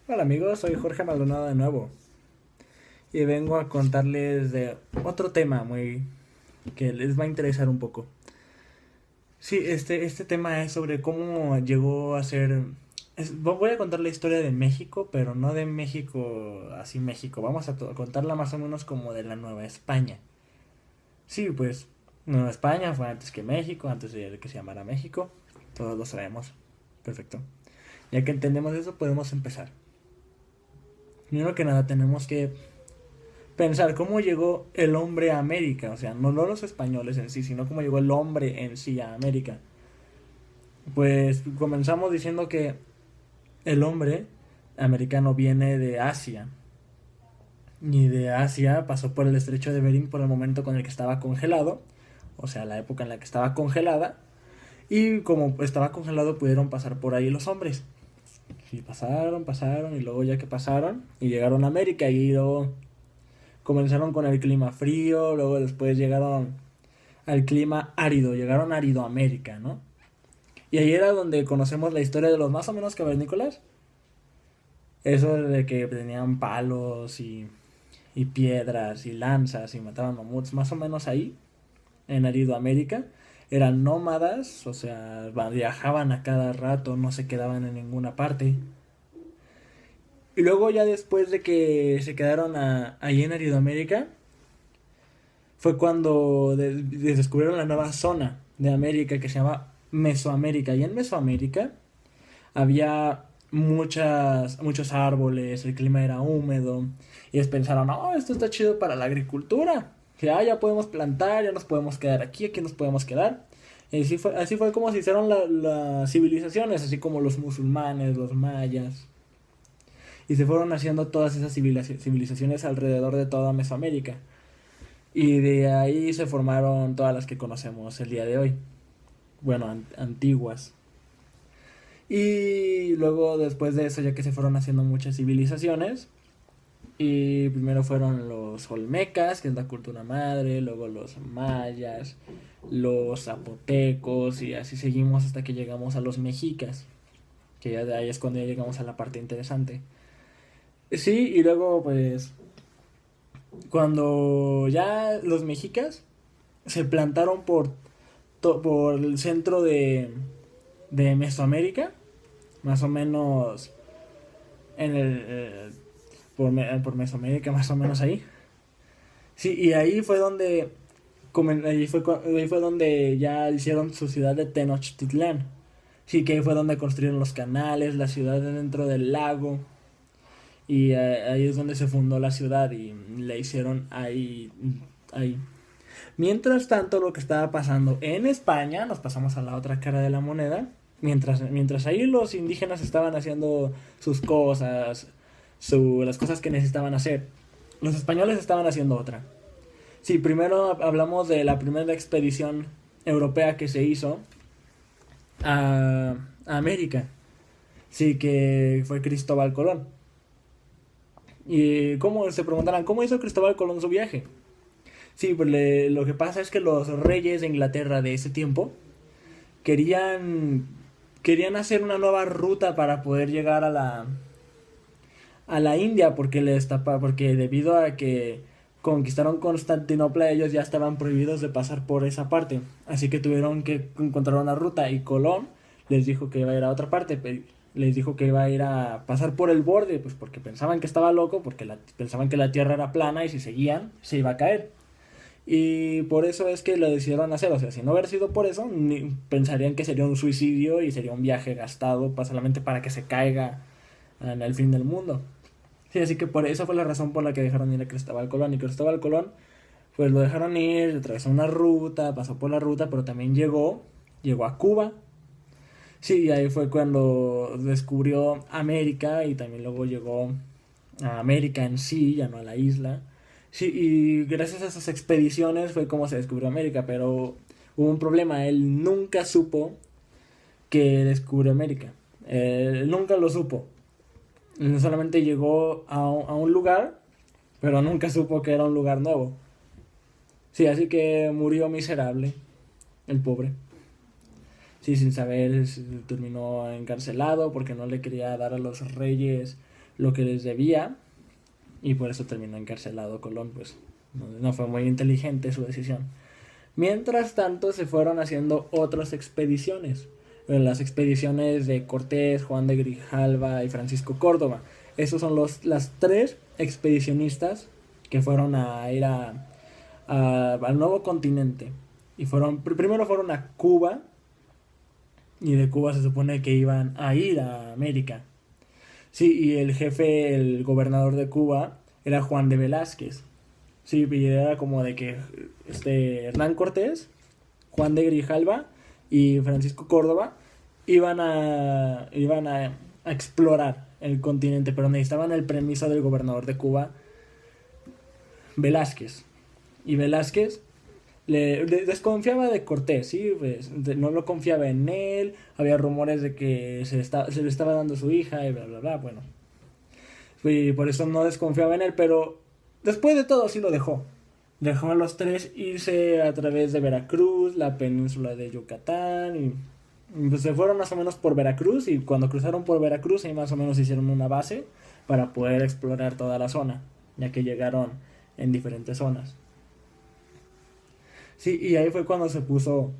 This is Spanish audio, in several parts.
Hola amigos, soy Jorge Maldonado de nuevo y vengo a contarles de otro tema muy que les va a interesar un poco. Sí, este tema es sobre cómo llegó a ser... voy a contar la historia de México, pero no de México así México. Vamos a contarla más o menos como de la Nueva España. Sí, pues Nueva España fue antes que México, antes de que se llamara México. Todos lo sabemos. Perfecto. Ya que entendemos eso, podemos empezar. Primero que nada tenemos que pensar cómo llegó el hombre a América, o sea, no los españoles en sí, sino cómo llegó el hombre en sí a América. Pues comenzamos diciendo que el hombre americano viene de Asia, y de Asia pasó por el estrecho de Bering por el momento con el que estaba congelado, o sea, la época en la que estaba congelada, y como estaba congelado pudieron pasar por ahí los hombres. Y pasaron, y luego ya que pasaron, y llegaron a América, y luego comenzaron con el clima frío, luego después llegaron al clima árido, llegaron a Aridoamérica, ¿no? Y ahí era donde conocemos la historia de los más o menos cavernícolas. Eso de que tenían palos y piedras y lanzas y mataban mamuts, más o menos ahí, en Aridoamérica. Eran nómadas, o sea, viajaban a cada rato, no se quedaban en ninguna parte. Y luego ya después de que se quedaron ahí en Aridoamérica, fue cuando descubrieron la nueva zona de América que se llama Mesoamérica. Y en Mesoamérica había muchos árboles, el clima era húmedo. Y ellos pensaron, no, esto está chido para la agricultura. Que ya podemos plantar, ya nos podemos quedar aquí nos podemos quedar. Y así fue como se hicieron las civilizaciones, así como los musulmanes, los mayas. Y se fueron haciendo todas esas civilizaciones alrededor de toda Mesoamérica. Y de ahí se formaron todas las que conocemos el día de hoy. Bueno, antiguas. Y luego después de eso, ya que se fueron haciendo muchas civilizaciones, y primero fueron los olmecas, que es la cultura madre, luego los mayas, los zapotecos, y así seguimos hasta que llegamos a los mexicas, que ya de ahí es cuando ya llegamos a la parte interesante. Sí, y luego pues cuando ya los mexicas se plantaron por el centro de Mesoamérica, más o menos en por Mesoamérica, más o menos ahí. Sí, y ahí fue donde ahí fue donde ya hicieron su ciudad de Tenochtitlán. Sí, que ahí fue donde construyeron los canales, la ciudad dentro del lago. Y ahí es donde se fundó la ciudad y la hicieron ahí. Mientras tanto, lo que estaba pasando en España, nos pasamos a la otra cara de la moneda, mientras ahí los indígenas estaban haciendo sus cosas, las cosas que necesitaban hacer, los españoles estaban haciendo otra. Sí, primero hablamos de la primera expedición europea que se hizo a América. Sí, que fue Cristóbal Colón. Y cómo se preguntarán, ¿cómo hizo Cristóbal Colón su viaje? Sí, pues lo que pasa es que los reyes de Inglaterra de ese tiempo querían querían hacer una nueva ruta para poder llegar a la India porque debido a que conquistaron Constantinopla ellos ya estaban prohibidos de pasar por esa parte, así que tuvieron que encontrar una ruta y Colón les dijo que iba a ir a otra parte, les dijo que iba a ir a pasar por el borde, pues porque pensaban que estaba loco, porque pensaban que la tierra era plana y si seguían se iba a caer. Y por eso es que lo decidieron hacer. O sea, si no hubiera sido por eso, pensarían que sería un suicidio y sería un viaje gastado solamente para que se caiga en el fin del mundo. Sí, así que por eso fue la razón por la que dejaron ir a Cristóbal Colón. Y Cristóbal Colón, pues lo dejaron ir, atravesó una ruta, pasó por la ruta, pero también llegó a Cuba. Sí, y ahí fue cuando descubrió América y también luego llegó a América en sí, ya no a la isla. Sí, y gracias a esas expediciones fue como se descubrió América, pero hubo un problema, él nunca supo que descubrió América. Él nunca lo supo. Él solamente llegó a un lugar, pero nunca supo que era un lugar nuevo. Sí, así que murió miserable, el pobre. Sí, sin saber, terminó encarcelado porque no le quería dar a los reyes lo que les debía, y por eso terminó encarcelado Colón, pues no fue muy inteligente su decisión. Mientras tanto se fueron haciendo otras expediciones, las expediciones de Cortés, Juan de Grijalva y Francisco Córdoba. Esos son las tres expedicionistas que fueron a ir al nuevo continente. Y primero fueron a Cuba, y de Cuba se supone que iban a ir a América. Sí, y el jefe, el gobernador de Cuba, era Juan de Velázquez. Sí, y era como de que Hernán Cortés, Juan de Grijalva y Francisco Córdoba iban a explorar el continente, pero necesitaban el permiso del gobernador de Cuba, Velázquez. Y Velázquez desconfiaba de Cortés, ¿sí? Pues, no lo confiaba en él, había rumores de que se le estaba dando su hija y bla, bla, bla, bueno. Y por eso no desconfiaba en él, pero después de todo sí lo dejó. Dejó a los tres irse a través de Veracruz, la península de Yucatán, y pues se fueron más o menos por Veracruz, y cuando cruzaron por Veracruz ahí más o menos hicieron una base para poder explorar toda la zona, ya que llegaron en diferentes zonas. Sí, y ahí fue cuando se puso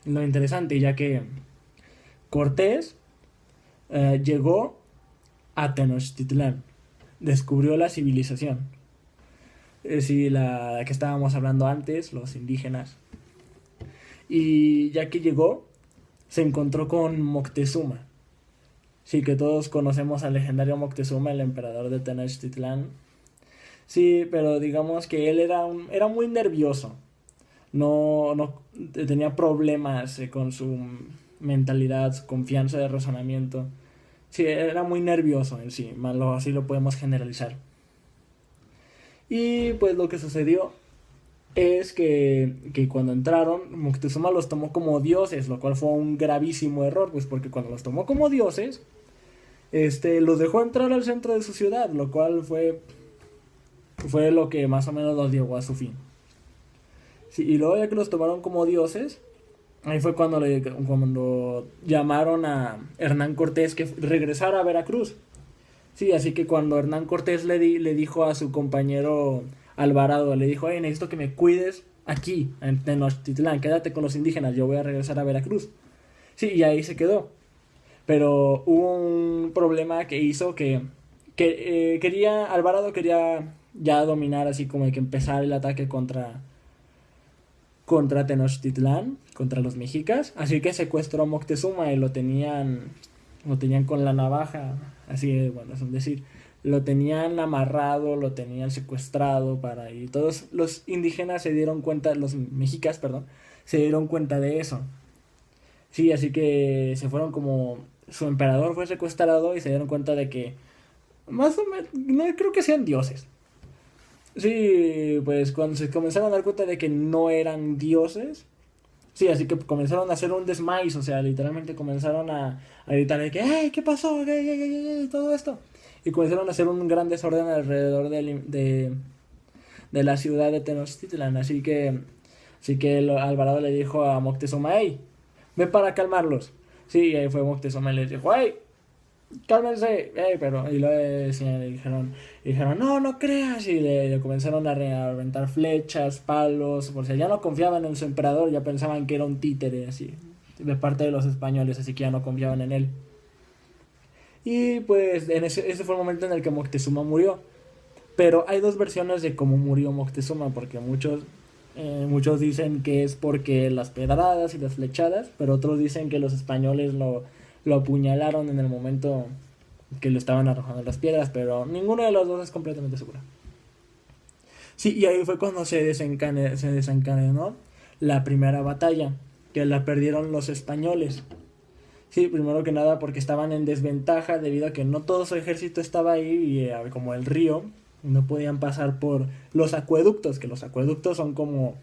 lo interesante, ya que Cortés llegó a Tenochtitlán, descubrió la civilización. Sí, la que estábamos hablando antes, los indígenas. Y ya que llegó, se encontró con Moctezuma. Sí, que todos conocemos al legendario Moctezuma, el emperador de Tenochtitlán. Sí, pero digamos que él era muy nervioso. No tenía problemas con su mentalidad, su confianza de razonamiento. Sí, era muy nervioso en sí, así lo podemos generalizar. Y pues lo que sucedió es que cuando entraron, Moctezuma los tomó como dioses, lo cual fue un gravísimo error, pues porque cuando los tomó como dioses, los dejó entrar al centro de su ciudad, lo cual fue lo que más o menos los llevó a su fin. Sí, y luego ya que los tomaron como dioses, ahí fue cuando llamaron a Hernán Cortés que regresara a Veracruz. Sí, así que cuando Hernán Cortés le dijo a su compañero Alvarado, le dijo, necesito que me cuides aquí, en Tenochtitlán, quédate con los indígenas, yo voy a regresar a Veracruz. Sí, y ahí se quedó. Pero hubo un problema que hizo que Alvarado quería ya dominar, así como que empezar el ataque contra Tenochtitlán, contra los mexicas, así que secuestró a Moctezuma y lo tenían con la navaja, así, bueno, es decir, lo tenían amarrado, lo tenían secuestrado y todos los indígenas se dieron cuenta, los mexicas, perdón, se dieron cuenta de eso. Sí, así que se fueron como su emperador fue secuestrado y se dieron cuenta de que más o menos, no creo que sean dioses. Sí, pues cuando se comenzaron a dar cuenta de que no eran dioses, sí, así que comenzaron a hacer un desmais, o sea, literalmente comenzaron a gritar de que, ¡hey! ¿Qué pasó? ¿Qué? Todo esto. Y comenzaron a hacer un gran desorden alrededor de la ciudad de Tenochtitlán, así que Alvarado le dijo a Moctezuma, ¡hey! Ven para calmarlos. Sí, y ahí fue Moctezuma y les dijo, ¡hey! Cálmense, pero y luego le dijeron, no creas, y le comenzaron a aventar flechas, palos, por si ya no confiaban en su emperador, ya pensaban que era un títere, así, de parte de los españoles, así que ya no confiaban en él. Y pues ese fue el momento en el que Moctezuma murió. Pero hay dos versiones de cómo murió Moctezuma, porque muchos dicen que es porque las pedradas y las flechadas, pero otros dicen que los españoles lo apuñalaron en el momento que lo estaban arrojando las piedras, pero ninguno de los dos es completamente seguro. Sí, y ahí fue cuando se desencadenó la primera batalla, que la perdieron los españoles. Sí, primero que nada porque estaban en desventaja debido a que no todo su ejército estaba ahí y como el río, no podían pasar por los acueductos, que los acueductos son como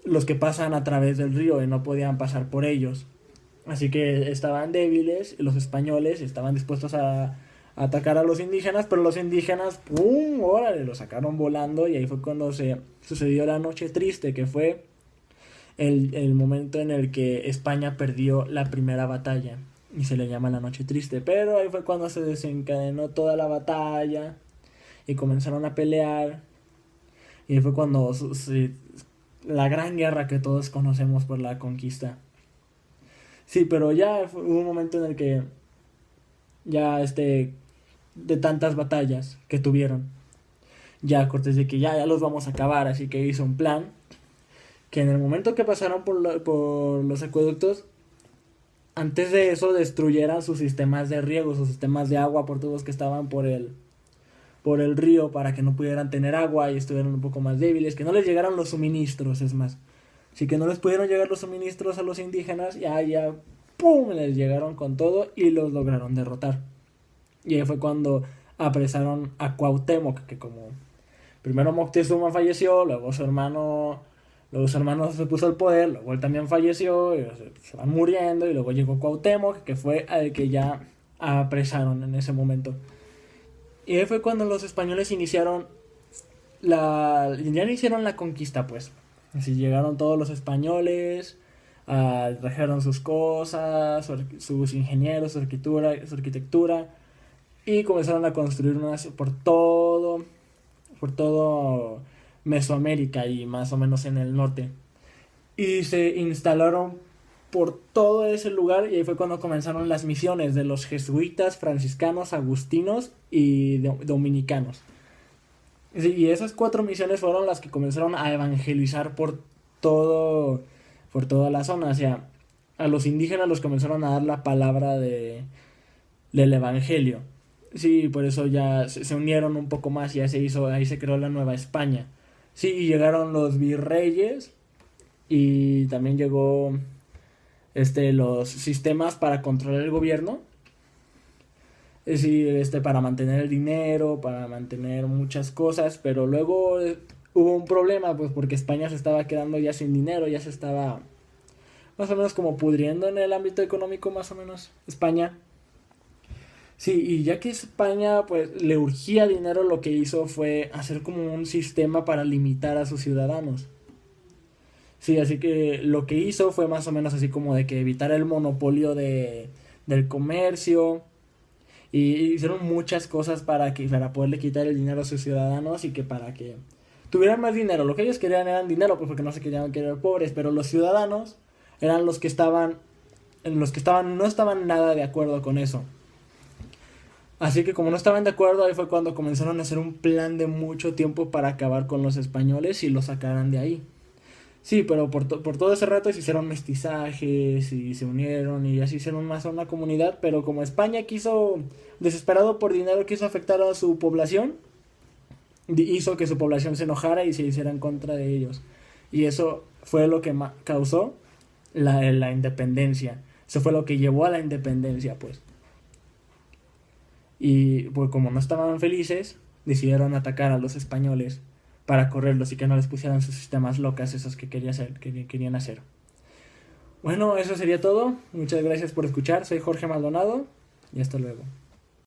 los que pasan a través del río y no podían pasar por ellos. Así que estaban débiles, los españoles estaban dispuestos a atacar a los indígenas, pero los indígenas, ¡pum!, órale, lo sacaron volando, y ahí fue cuando se sucedió la noche triste, que fue el momento en el que España perdió la primera batalla. y se le llama la noche triste. Pero ahí fue cuando se desencadenó toda la batalla y comenzaron a pelear. Y ahí fue cuando la gran guerra que todos conocemos por la conquista. Sí, pero ya hubo un momento en el que ya de tantas batallas que tuvieron, ya Cortés de que ya los vamos a acabar, así que hizo un plan que en el momento que pasaron por los acueductos, antes de eso destruyeran sus sistemas de riego, sus sistemas de agua por tubos que estaban por el río, para que no pudieran tener agua y estuvieran un poco más débiles, que no les llegaran los suministros, es más. Así que no les pudieron llegar los suministros a los indígenas, ya, ¡pum!, les llegaron con todo y los lograron derrotar. Y ahí fue cuando apresaron a Cuauhtémoc, que como primero Moctezuma falleció, luego su hermano se puso al poder, luego él también falleció, y se van muriendo, y luego llegó Cuauhtémoc, que fue al que ya apresaron en ese momento. Y ahí fue cuando los españoles iniciaron ya no hicieron la conquista, pues. Así llegaron todos los españoles, trajeron sus cosas, sus ingenieros, su arquitectura, y comenzaron a construir por todo Mesoamérica y más o menos en el norte. Y se instalaron por todo ese lugar, y ahí fue cuando comenzaron las misiones de los jesuitas, franciscanos, agustinos y dominicanos. Y esas 4 misiones fueron las que comenzaron a evangelizar por toda la zona. O sea, a los indígenas los comenzaron a dar la palabra del evangelio. Sí, por eso ya se unieron un poco más y ya ahí se creó la Nueva España. Sí, y llegaron los virreyes y también llegó los sistemas para controlar el gobierno. Es decir, para mantener el dinero, para mantener muchas cosas, pero luego hubo un problema, pues porque España se estaba quedando ya sin dinero, ya se estaba más o menos como pudriendo en el ámbito económico, más o menos, España. Sí, y ya que España pues le urgía dinero, lo que hizo fue hacer como un sistema para limitar a sus ciudadanos. Sí, así que lo que hizo fue más o menos así como de que evitar el monopolio del comercio, y hicieron muchas cosas para poderle quitar el dinero a sus ciudadanos y que para que tuvieran más dinero. Lo que ellos querían eran dinero, pues porque no se querían querer pobres, pero los ciudadanos eran los que no estaban nada de acuerdo con eso. Así que como no estaban de acuerdo, ahí fue cuando comenzaron a hacer un plan de mucho tiempo para acabar con los españoles y los sacaran de ahí. Sí, pero por todo ese rato se hicieron mestizajes y se unieron y así hicieron más una comunidad, pero como España desesperado por dinero, quiso afectar a su población, hizo que su población se enojara y se hiciera en contra de ellos. Y eso fue lo que causó la independencia. Eso fue lo que llevó a la independencia, pues. Y pues como no estaban felices, decidieron atacar a los españoles para correrlos y que no les pusieran sus sistemas locas esos que querían hacer. Bueno, eso sería todo. Muchas gracias por escuchar. Soy Jorge Maldonado y hasta luego.